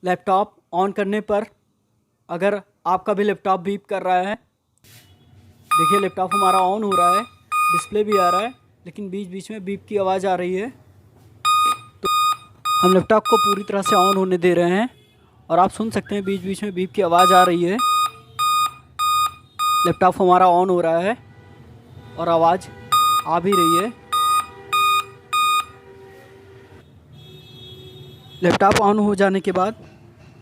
Laptop on करने पर अगर आपका भी लैपटॉप बीप कर रहा है, देखिए लैपटॉप हमारा ऑन हो रहा है, डिस्प्ले भी आ रहा है, लेकिन बीच बीच में बीप की आवाज़ आ रही है। तो हम लैपटॉप को पूरी तरह से ऑन होने दे रहे हैं और आप सुन सकते हैं बीच बीच में बीप की आवाज़ आ रही है। लैपटॉप हमारा ऑन हो रहा है और आवाज़ आ भी रही है। लैपटॉप ऑन हो जाने के बाद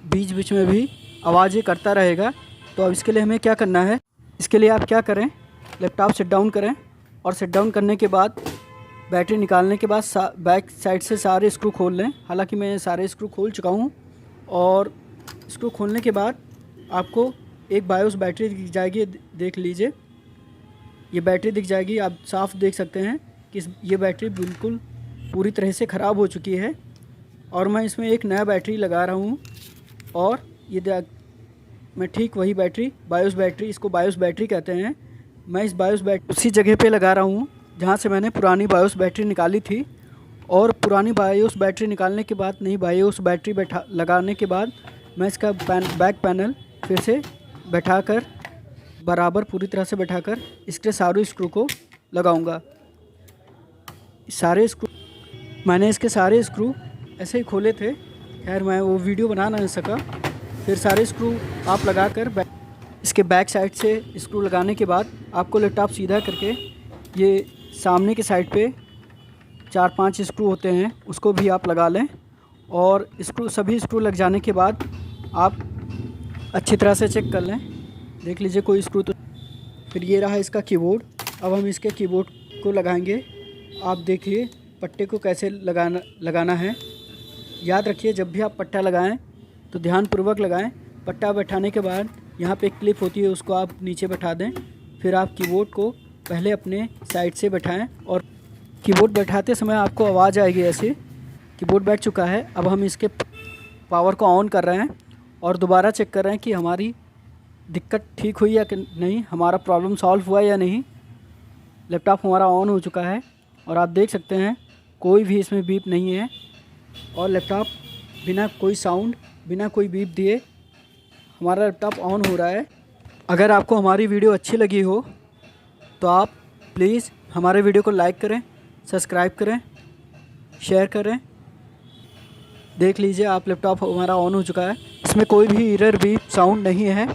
बीच बीच में भी आवाज़ें करता रहेगा। तो अब इसके लिए हमें क्या करना है, इसके लिए आप क्या करें, लैपटॉप शट डाउन करें और शट डाउन करने के बाद बैटरी निकालने के बाद बैक साइड से सारे स्क्रू खोल लें। हालांकि मैं सारे स्क्रू खोल चुका हूं। और स्क्रू खोलने के बाद आपको एक बायोस बैटरी दिख जाएगी, देख लीजिए ये बैटरी दिख जाएगी। आप साफ देख सकते हैं कि ये बैटरी बिल्कुल पूरी तरह से ख़राब हो चुकी है और मैं इसमें एक नया बैटरी लगा रहा हूँ। और ये मैं ठीक वही बैटरी, बायोस बैटरी, इसको बायोस बैटरी कहते हैं, मैं इस बायोस बैटरी उसी जगह पे लगा रहा हूँ जहाँ से मैंने पुरानी बायोस बैटरी निकाली थी। और पुरानी बायोस बैटरी निकालने के बाद, नई बायोस बैटरी लगाने के बाद मैं इसका बैक पैनल फिर से बैठाकर बराबर पूरी तरह से बैठाकर इसके सारे स्क्रू को लगाऊंगा। सारे स्क्रू मैंने इसके सारे स्क्रू ऐसे ही खोले थे, खैर मैं वो वीडियो बना नहीं सका। फिर सारे स्क्रू आप लगाकर इसके बैक साइड से स्क्रू लगाने के बाद आपको लैपटॉप सीधा करके ये सामने के साइड पे 4-5 स्क्रू होते हैं, उसको भी आप लगा लें। और सभी स्क्रू लग जाने के बाद आप अच्छी तरह से चेक कर लें, देख लीजिए कोई स्क्रू तो। फिर ये रहा इसका कीबोर्ड। अब हम इसके कीबोर्ड को लगाएंगे। आप देखिए पट्टे को कैसे लगाना है। याद रखिए जब भी आप पट्टा लगाएं तो ध्यानपूर्वक लगाएं। पट्टा बैठाने के बाद यहाँ पे एक क्लिप होती है, उसको आप नीचे बैठा दें। फिर आप कीबोर्ड को पहले अपने साइड से बैठाएं और कीबोर्ड बैठाते समय आपको आवाज़ आएगी ऐसे। कीबोर्ड बैठ चुका है। अब हम इसके पावर को ऑन कर रहे हैं और दोबारा चेक कर रहे हैं कि हमारी दिक्कत ठीक हुई या नहीं, हमारा प्रॉब्लम सॉल्व हुआ या नहीं। लैपटॉप हमारा ऑन हो चुका है और आप देख सकते हैं कोई भी इसमें बीप नहीं है और लैपटॉप बिना कोई साउंड, बिना कोई बीप दिए हमारा लैपटॉप ऑन हो रहा है। अगर आपको हमारी वीडियो अच्छी लगी हो तो आप प्लीज़ हमारे वीडियो को लाइक करें, सब्सक्राइब करें, शेयर करें। देख लीजिए आप लैपटॉप हमारा ऑन हो चुका है, इसमें कोई भी एरर बीप साउंड नहीं है।